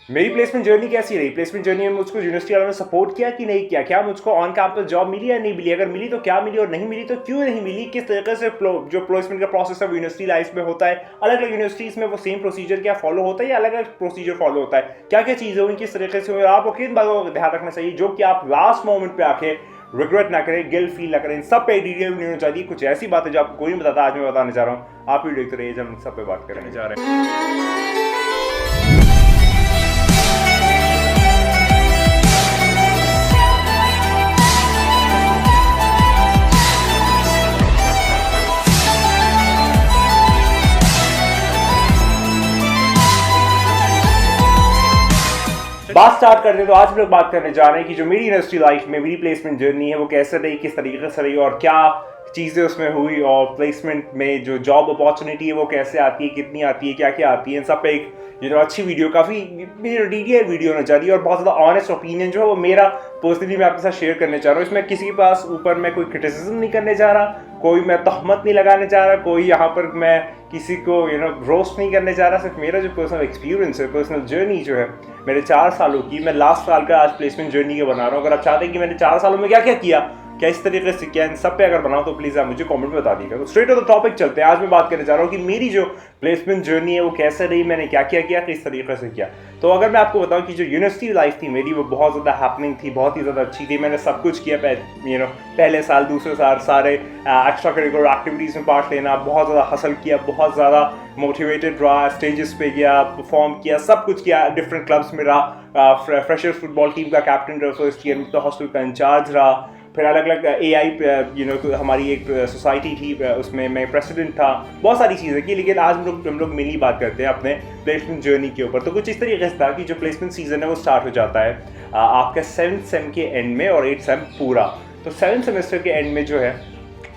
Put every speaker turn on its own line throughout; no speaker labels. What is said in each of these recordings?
मेरी placement journey कैसी रही? प्लेसमेंट जर्नी में मुझको यूनिवर्सिटी वालों ने सपोर्ट किया कि नहीं किया? क्या मुझको ऑन कैंपस जॉब मिली या नहीं मिली? अगर मिली तो क्या मिली और नहीं मिली तो क्यों नहीं मिली? किस तरीके से जो प्लेसमेंट का प्रोसेस है वो यूनिवर्सिटी लाइफ में होता है? अलग अलग यूनिवर्सिटीज़ में वो सेम प्रोसीजर क्या फॉलो होता है या अलग अलग प्रोसीजर फॉलो होता है? क्या क्या चीज़ें हुई, किस तरीके से हुई? आपको किन बातों का ध्यान रखना चाहिए जो कि आप लास्ट मोमेंट पे आके रिग्रेट ना करें, गिल्ट फील ना करें? इन सब पे डिटेल नहीं होनी चाहिए। कुछ ऐसी बातें जो आपको कोई नहीं बताता, आज मैं बताने जा रहा हूँ। आप भी देखते रहिए, जब हम सब पे बात करने जा रहे हैं। बात स्टार्ट करते हैं तो आज हम लोग बात करने जा रहे हैं कि जो मेरी यूनिवर्सिटी लाइफ में मेरी प्लेसमेंट जर्नी है वो कैसे रही, किस तरीके से रही और क्या चीज़ें उसमें हुई, और प्लेसमेंट में जो जॉब अपॉर्चुनिटी है वो कैसे आती है, कितनी आती है, क्या क्या आती है। इन सब पे एक अच्छी वीडियो, काफ़ी डिटेल वीडियो होना चाहिए और बहुत ज़्यादा ऑनेस्ट ओपिनियन जो है वो मेरा पर्सनली मैं आपके साथ शेयर करने चाह रहा हूँ। इसमें किसी के पास ऊपर मैं कोई क्रिटिसिज्म नहीं करने जा रहा, कोई मैं तहमत नहीं लगाने जा रहा, कोई यहाँ पर मैं किसी को रोस्ट नहीं करने जा रहा। सिर्फ मेरा जो पर्सनल एक्सपीरियंस है, पर्सनल जर्नी जो है मेरे 4 सालों की, मैं लास्ट साल का आज प्लेसमेंट जर्नी के बना रहा हूँ। अगर आप चाहते हैं कि मैंने 4 सालों में क्या क्या किया, क्या इस तरीके से किया, इन सब पे अगर बनाओ तो प्लीज़ आप मुझे कमेंट में बता दीजिएगा। तो स्ट्रेट ऑन द टॉपिक चलते हैं। आज मैं बात करने जा रहा हूँ कि मेरी जो प्लेसमेंट जर्नी है वो कैसे रही, मैंने क्या क्या किया, किस तरीके से किया। तो अगर मैं आपको बताऊं कि जो यूनिवर्सिटी लाइफ थी मेरी वो बहुत ज़्यादा हैपनिंग थी, बहुत ही ज़्यादा अच्छी थी। मैंने सब कुछ किया, पहले साल, दूसरे साल सारे एक्स्ट्रा करिकुलर एक्टिविटीज़ में पार्ट लेना, बहुत ज़्यादा हसल किया, बहुत ज़्यादा मोटिवेटेड रहा, स्टेजेस पे गया, परफॉर्म किया, सब कुछ किया, डिफरेंट क्लब्स में रहा, फ्रेशर्स फुटबॉल टीम का कैप्टन रहा, फर्स्ट ईयर में तो हॉस्टल का इंचार्ज रहा, फिर अलग अलग AI हमारी एक सोसाइटी थी उसमें मैं प्रेसिडेंट था, बहुत सारी चीज़ें की। लेकिन आज हम लोग मिली बात करते हैं अपने प्लेसमेंट जर्नी के ऊपर। तो कुछ इस तरीके से था कि जो प्लेसमेंट सीजन है वो स्टार्ट हो जाता है आपका 7th सेम के एंड में और 8th सेम पूरा। तो 7th सेमेस्टर के एंड में जो है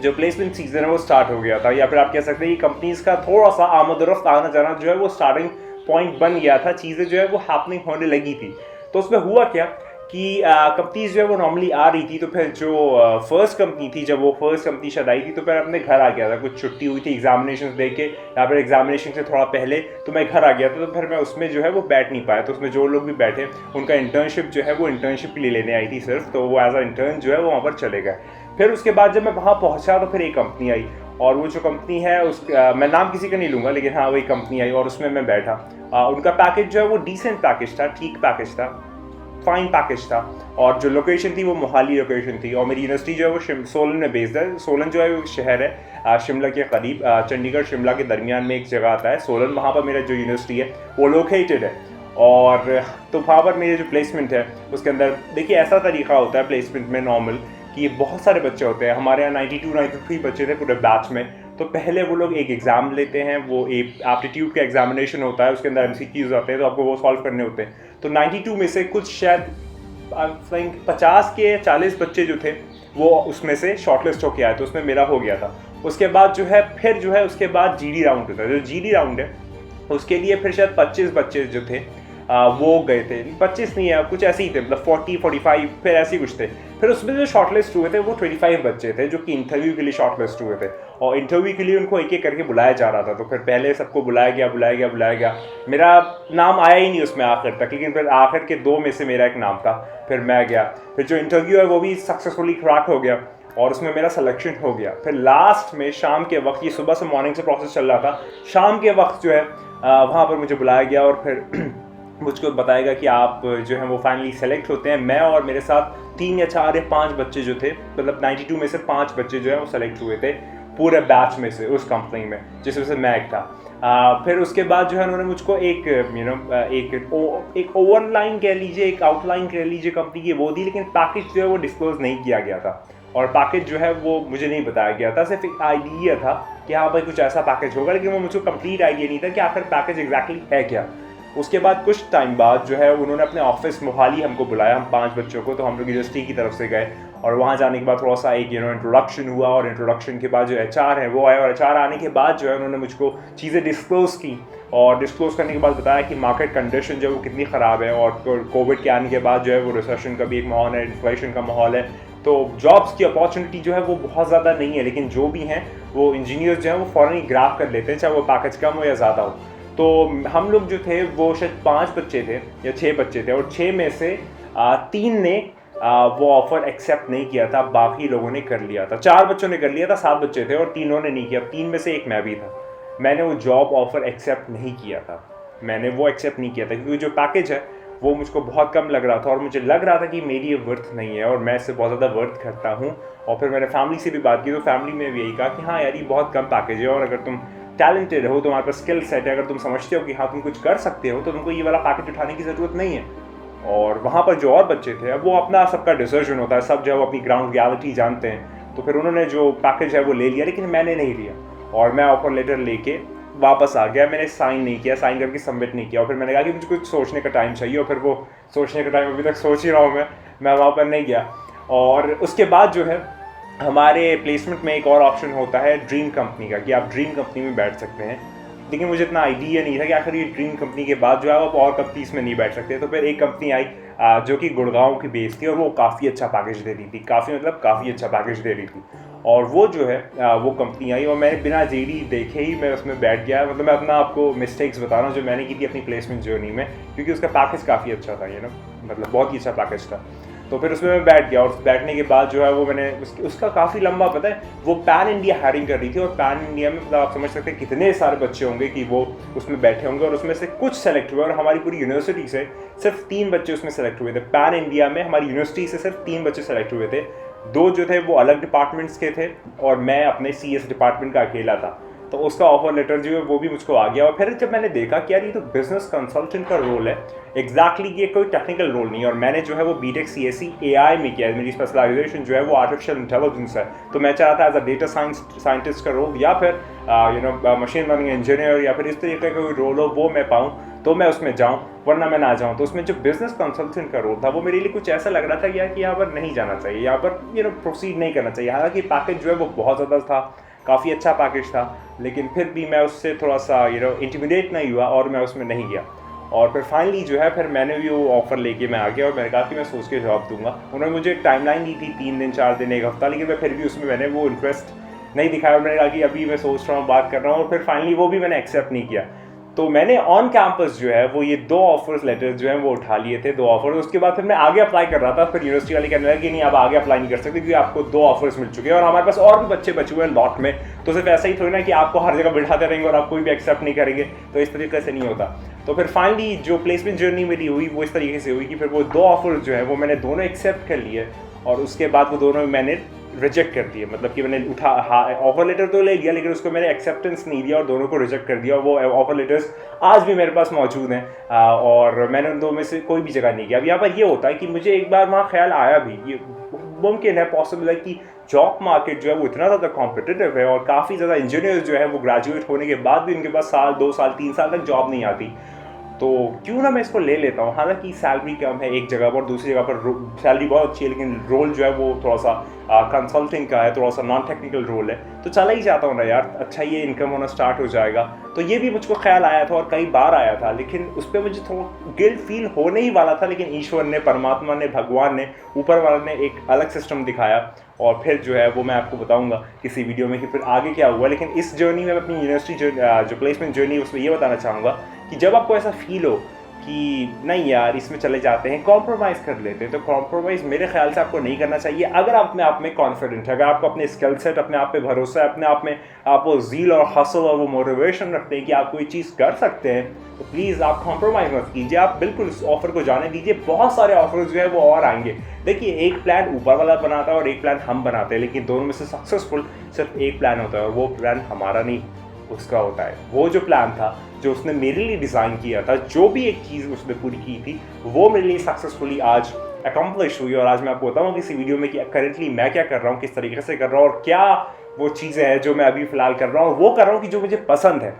जो प्लेसमेंट सीजन है वो स्टार्ट हो गया था, या फिर आप कह सकते हैं कि कंपनीज का थोड़ा सा आमद-ओ-रफ्त आना जाना जो है वो स्टार्टिंग पॉइंट बन गया था, चीज़ें जो है वो हैपनिंग होने लगी थी। तो उसमें हुआ क्या कि कंपनीज जो है वो नॉर्मली आ रही थी, तो फिर जो फर्स्ट कंपनी थी, जब वो फर्स्ट कंपनी शायद आई थी तो फिर अपने घर आ गया था, कुछ छुट्टी हुई थी एग्जामिनेशन दे के, या फिर एग्जामिनेशन से थोड़ा पहले तो मैं घर आ गया था। तो फिर मैं उसमें जो है वो बैठ नहीं पाया। तो उसमें जो लोग भी बैठे उनका इंटर्नशिप जो है वो इंटर्नशिप के लिए लेने आई थी सिर्फ, तो वो एज अ इंटर्न जो है वो वहाँ पर चले गए। फिर उसके बाद जब मैं वहाँ पहुँचा तो फिर एक कंपनी आई, और वो जो कंपनी है मैं नाम किसी का नहीं लूँगा, लेकिन हाँ वही कंपनी आई और उसमें मैं बैठा। उनका पैकेज जो है वो डिसेंट पैकेज था, ठीक पैकेज था, फाइन पैकेज था, और जो लोकेशन थी वो मोहाली लोकेशन थी, और मेरी यूनिवर्सिटी जो है वो सोलन में बेस्ड है। सोलन जो है वो शहर है शिमला के करीब, चंडीगढ़ शिमला के दरमियान में एक जगह आता है सोलन, वहाँ पर मेरा जो यूनिवर्सिटी है वो लोकेटेड है। और तो वहाँ पर मेरे जो प्लेसमेंट है उसके अंदर देखिए ऐसा तरीका होता है प्लेसमेंट में नॉर्मल कि बहुत सारे बच्चे होते हैं। हमारे यहाँ 92-93 बच्चे थे पूरे बैच में। तो पहले वो लोग एक एग्ज़ाम लेते हैं, वो एक एप्टीट्यूड का एग्जामिनेशन होता है, उसके अंदर MCQs आते हैं, तो आपको वो सॉल्व करने होते हैं। तो 92 में से कुछ शायद 50 के 40 बच्चे जो थे वो उसमें से शॉर्टलिस्ट होके आए, तो उसमें मेरा हो गया था। उसके बाद जो है फिर जो है उसके बाद GD राउंड होता है। जो GD राउंड है उसके लिए फिर शायद 25 बच्चे जो थे वो गए थे, 25 नहीं है कुछ ऐसे ही थे, मतलब 40-45 फिर ऐसे ही कुछ थे। फिर उसमें जो शॉर्टलिस्ट हुए थे वो 25 बच्चे थे जो कि इंटरव्यू के लिए शॉर्टलिस्ट हुए थे, और इंटरव्यू के लिए उनको एक एक करके बुलाया जा रहा था। तो फिर पहले सबको बुलाया गया, मेरा नाम आया ही नहीं उसमें आखिर तक, लेकिन फिर आखिर के 2 में से मेरा एक नाम था, फिर मैं गया। फिर जो इंटरव्यू है वो भी सक्सेसफुली क्रैक हो गया और उसमें मेरा सिलेक्शन हो गया। फिर लास्ट में शाम के वक्त, ये सुबह से मॉर्निंग से प्रोसेस चल रहा था, शाम के वक्त जो है वहाँ पर मुझे बुलाया गया और फिर मुझको बताएगा कि आप जो है वो फाइनली सेलेक्ट होते हैं। मैं और मेरे साथ 3 या 4 या 5 बच्चे जो थे, मतलब 92 में से 5 बच्चे जो है वो सेलेक्ट हुए थे पूरे बैच में से, उस कंपनी में जिसमें से मैं एक था। फिर उसके बाद जो है उन्होंने मुझको एक ओवरलाइन कह लीजिए, एक आउटलाइन कह लीजिए कंपनी की वो दी, लेकिन पैकेज जो है वो डिस्क्लोज नहीं किया गया था, और पैकेज जो है वो मुझे नहीं बताया गया था। सिर्फ एक आइडिया था कि हाँ भाई कुछ ऐसा पैकेज होगा, लेकिन वो मुझको कंप्लीट आइडिया नहीं था कि आखिर पैकेज एग्जैक्टली है क्या। उसके बाद कुछ टाइम बाद जो है उन्होंने अपने ऑफिस मोहाली हमको बुलाया, हम 5 बच्चों को, तो हम लोग यूनिवर्सिटी की तरफ से गए, और वहाँ जाने के बाद थोड़ा सा एक इंट्रोडक्शन हुआ, और इंट्रोडक्शन के बाद जो HR है वो आए, और HR आने के बाद जो है उन्होंने मुझको चीज़ें डिस्क्लोज़ की, और डिस्क्लोज़ करने के बाद बताया कि मार्केट कंडीशन जो है वो कितनी ख़राब है, और कोविड के आने के बाद जो है वो रिसेशन का भी एक माहौल है, इन्फ्लेशन का माहौल है, तो जॉब्स की अपॉर्चुनिटी जो है वो बहुत ज़्यादा नहीं है, लेकिन जो भी हैं वो इंजीनियर्स जो हैं वो फ़ौरन ही ग्रैब कर लेते हैं, चाहे वो पैकेज कम हो या ज़्यादा हो। तो हम लोग जो थे वो शायद 5 बच्चे थे या 6 बच्चे थे, और 6 में से 3 ने वो ऑफ़र एक्सेप्ट नहीं किया था, बाकी लोगों ने कर लिया था। 4 बच्चों ने कर लिया था, 7 बच्चे थे और तीनों ने नहीं किया। 3 में से एक मैं भी था। मैंने वो जॉब ऑफ़र एक्सेप्ट नहीं किया था, मैंने वो एक्सेप्ट नहीं किया था क्योंकि जो पैकेज है वो मुझको बहुत कम लग रहा था, और मुझे लग रहा था कि मेरी ये वर्थ नहीं है और मैं इससे बहुत ज़्यादा वर्थ करता हूँ। और फिर मैंने फैमिली से भी बात की, तो फैमिली में भी यही कहा कि हाँ यार, ये बहुत कम पैकेज है, और अगर तुम टैलेंटेड हो, तुम्हारे पास स्किल सेट है, अगर तुम समझते हो कि हाँ तुम कुछ कर सकते हो, तो तुमको ये वाला पैकेज उठाने की ज़रूरत नहीं है। और वहाँ पर जो और बच्चे थे, अब वो अपना सबका डिसीजन होता है, सब जो है वो अपनी ग्राउंड रियलिटी जानते हैं, तो फिर उन्होंने जो पैकेज है वो ले लिया, लेकिन मैंने नहीं लिया। और मैं ऑफर लेटर लेके वापस आ गया, मैंने साइन नहीं किया, साइन करके सबमिट नहीं किया। और फिर मैंने कहा कि मुझे कुछ सोचने का टाइम चाहिए, और फिर वो सोचने का टाइम अभी तक सोच ही रहा हूँ मैं वहाँ पर नहीं गया। और उसके बाद जो है हमारे प्लेसमेंट में एक और ऑप्शन होता है ड्रीम कंपनी का, कि आप ड्रीम कंपनी में बैठ सकते हैं। लेकिन मुझे इतना आइडिया नहीं था कि आखिर ये ड्रीम कंपनी के बाद जो है आप और कंपनीज में नहीं बैठ सकते। तो फिर एक कंपनी आई जो कि गुड़गांव की बेस थी, और वो काफ़ी अच्छा पैकेज दे रही थी, काफ़ी अच्छा पैकेज दे रही थी। और वो जो है वो कंपनी आई, और मैंने बिना जेडी देखे ही मैं उसमें बैठ गया। मतलब मैं अपना आपको मिस्टेक्स बता रहा हूँ जो मैंने की थी अपनी प्लेसमेंट जर्नी में, क्योंकि उसका पैकेज काफ़ी अच्छा था, मतलब बहुत ही अच्छा पैकेज था। तो फिर उसमें मैं बैठ गया, और बैठने के बाद जो है वो मैंने उसका काफ़ी लंबा, पता है, वो पैन इंडिया हायरिंग कर रही थी, और पैन इंडिया में मतलब आप समझ सकते हैं कितने सारे बच्चे होंगे कि वो उसमें बैठे होंगे, और उसमें से कुछ सेलेक्ट हुए, और हमारी पूरी यूनिवर्सिटी से सिर्फ 3 बच्चे उसमें सेलेक्ट हुए थे। पैन इंडिया में हमारी यूनिवर्सिटी से सिर्फ 3 बच्चे सेलेक्ट हुए थे। 2 जो थे वो अलग डिपार्टमेंट्स के थे, और मैं अपने CS डिपार्टमेंट का अकेला था। तो उसका ऑफर लेटर जो है वो भी मुझको आ गया। और फिर जब मैंने देखा कि यार ये तो बिजनेस कंसल्टेंट का रोल है, एग्जैक्टली ये कोई टेक्निकल रोल नहीं है, और मैंने जो है वो BTech CSE AI में किया है, मेरी स्पेशलाइजेशन जो है वो आर्टिफिशियल इंटेलिजेंस है। तो मैं चाहता था एज अ डेटा साइंटिस्ट का रोल, या फिर मशीन लर्निंग इंजीनियर, या फिर इस तरीके का कोई रोल हो वो मैं पाऊँ तो मैं उसमें जाऊँ, वरना मैं ना जाऊँ। तो उसमें जो बिजनेस कंसल्टेंट का रोल था वो मेरे लिए कुछ ऐसा लग रहा था कि यार कि यहाँ पर नहीं जाना चाहिए, यहाँ पर प्रोसीड नहीं करना चाहिए। हालांकि पैकेज जो है वो बहुत ज़्यादा था, काफ़ी अच्छा पैकेज था, लेकिन फिर भी मैं उससे थोड़ा सा इंटिमिडेट नहीं हुआ, और मैं उसमें नहीं गया। और फिर फाइनली जो है फिर मैंने भी वो ऑफ़र लेके मैं आ गया, और मैंने कहा कि मैं सोच के जवाब दूंगा। उन्होंने मुझे एक टाइमलाइन दी थी, 3 दिन 4 दिन 1 हफ्ता, लेकिन मैं फिर भी उसमें मैंने वो इंटरेस्ट नहीं दिखाया, और मैंने कहा कि अभी मैं सोच रहा हूँ, बात कर रहा हूँ। और फिर फाइनली वो भी मैंने एक्सेप्ट नहीं किया। तो मैंने ऑन कैंपस जो है वो ये 2 ऑफर्स लेटर्स जो हैं वो उठा लिए थे, 2 ऑफर्स। उसके बाद फिर मैं आगे अप्लाई कर रहा था, फिर यूनिवर्सिटी वाले कहने लगे कि नहीं आप आगे अप्लाई नहीं कर सकते क्योंकि आपको 2 ऑफर्स मिल चुके हैं, और हमारे पास और भी बच्चे बचे हुए हैं लॉट में। तो सिर्फ ऐसा ही थोड़ी ना कि आपको हर जगह बिठाते रहेंगे और आप कोई भी एक्सेप्ट नहीं करेंगे, तो इस तरीके से नहीं होता। तो फिर फाइनली जो प्लेसमेंट जर्नी मेरी हुई वो इस तरीके से हुई कि फिर वो 2 ऑफर्स जो है वो मैंने दोनों एक्सेप्ट कर लिए, और उसके बाद वो दोनों मैंने रिजेक्ट कर दिए। मतलब कि मैंने ऑफर लेटर तो ले लिया, लेकिन उसको मैंने एक्सेप्टेंस नहीं दिया और दोनों को रिजेक्ट कर दिया। वो ऑफर लेटर्स आज भी मेरे पास मौजूद हैं, और मैंने उन दो में से कोई भी जगह नहीं किया। अब यहाँ पर ये होता है कि मुझे एक बार वहाँ ख्याल आया भी, ये मुमकिन है, पॉसिबल है कि जॉब मार्केट जो है वो इतना ज़्यादा कॉम्पिटिटिव है, और काफ़ी ज़्यादा इंजीनियर्स जो है वो ग्रेजुएट होने के बाद भी उनके पास साल 2 साल 3 साल तक जॉब नहीं आती। तो क्यों ना मैं इसको ले लेता हूँ। हालांकि सैलरी कम है एक जगह पर, दूसरी जगह पर सैलरी बहुत अच्छी है, लेकिन रोल जो है वो थोड़ा सा कंसल्टिंग का है, थोड़ा सा नॉन टेक्निकल रोल है। तो चला ही जाता हूँ ना यार, अच्छा ये इनकम होना स्टार्ट हो जाएगा। तो ये भी मुझको ख्याल आया था और कई बार आया था, लेकिन उस पर मुझे थोड़ा गिल्ट फील होने ही वाला था। लेकिन ईश्वर ने, परमात्मा ने, भगवान ने, ऊपर वाले ने एक अलग सिस्टम दिखाया, और फिर जो है वो मैं आपको बताऊंगा किसी वीडियो में कि फिर आगे क्या हुआ। लेकिन इस जर्नी में अपनी यूनिवर्सिटी जो प्लेसमेंट जर्नी उसमें ये बताना चाहूँगा कि जब आपको ऐसा फील हो कि नहीं यार इसमें चले जाते हैं, कॉम्प्रोमाइज़ कर लेते हैं, तो कॉम्प्रोमाइज़ मेरे ख्याल से आपको नहीं करना चाहिए। अगर आप में कॉन्फिडेंट है, अगर आपको अपने स्किल सेट, अपने आप पे भरोसा है, अपने आप में आप वो ज़ील और हसल और वो मोटिवेशन रखते हैं कि आप कोई चीज़ कर सकते हैं, तो प्लीज़ आप कॉम्प्रोमाइज़ मत कीजिए। आप बिल्कुल इस ऑफ़र को जाने दीजिए। बहुत सारे ऑफर्स जो है वो और आएंगे। देखिए, एक प्लान ऊपर वाला बनाता है और एक प्लान हम बनाते हैं, लेकिन दोनों में से सक्सेसफुल सिर्फ एक प्लान होता है, और वो प्लान हमारा नहीं, उसका होता है। वो जो प्लान था, जो उसने मेरे लिए डिज़ाइन किया था, जो भी एक चीज़ उसने पूरी की थी, वो मेरे लिए सक्सेसफुली आज अकम्प्लिश हुई। और आज मैं आपको बताऊँ किसी वीडियो में कि करेंटली मैं क्या कर रहा हूँ, किस तरीके से कर रहा हूँ, और क्या वो चीज़ें हैं जो मैं अभी फ़िलहाल कर रहा हूँ, वो कर रहा हूँ कि जो मुझे पसंद है।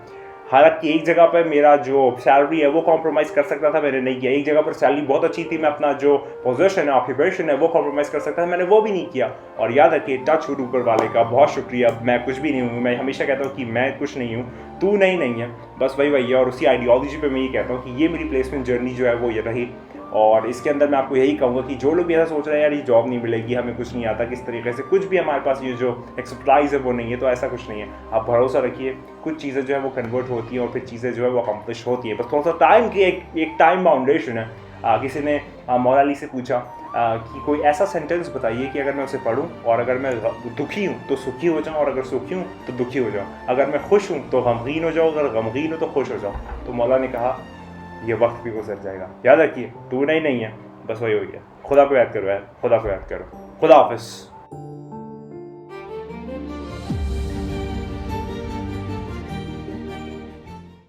हालांकि एक जगह पर मेरा जो सैलरी है वो कॉम्प्रोमाइज़ कर सकता था, मैंने नहीं किया। एक जगह पर सैलरी बहुत अच्छी थी, मैं अपना जो पोजीशन है, ऑक्यूपेशन है, वो कॉम्प्रोमाइज़ कर सकता था, मैंने वो भी नहीं किया। और याद रखिए, टच वुड ऊपर वाले का बहुत शुक्रिया, मैं कुछ भी नहीं हूँ। मैं हमेशा कहता हूँ कि मैं कुछ नहीं हूँ, तू नहीं है, बस वही है। और उसी आइडियोलॉजी पर मैं ये कहता हूँ कि ये मेरी प्लेसमेंट जर्नी जो है वो ये रही। और इसके अंदर मैं आपको यही कहूँगा कि जो लोग भी ऐसा सोच रहे हैं यार ये जॉब नहीं मिलेगी, हमें कुछ नहीं आता किस तरीके से, कुछ भी हमारे पास ये जो एक्सपर्टाइज है वो नहीं है, तो ऐसा कुछ नहीं है। आप भरोसा रखिए, कुछ चीज़ें जो है वो कन्वर्ट होती हैं और फिर चीज़ें जो है वो अकम्प्लिश होती है। बस थोड़ा सा टाइम की एक टाइम बाउंडेशन है। किसी ने मौला अली से पूछा कि कोई ऐसा सेंटेंस बताइए कि अगर मैं उसे पढूं और अगर मैं दुखी हूँ तो सुखी हो जाऊँ और अगर सुखी हूँ तो दुखी हो जाऊँ, अगर मैं खुश हूँ तो गमगीन हो जाऊँ, अगर गमगीन हूँ तो खुश हो जाऊँ। तो मौला ने कहा ये वक्त भी गुजर जाएगा, याद रखिए टूटना ही नहीं है, बस वही हो गया। खुदा को याद करो यार, खुदा को याद करो। खुदा हाफिज़।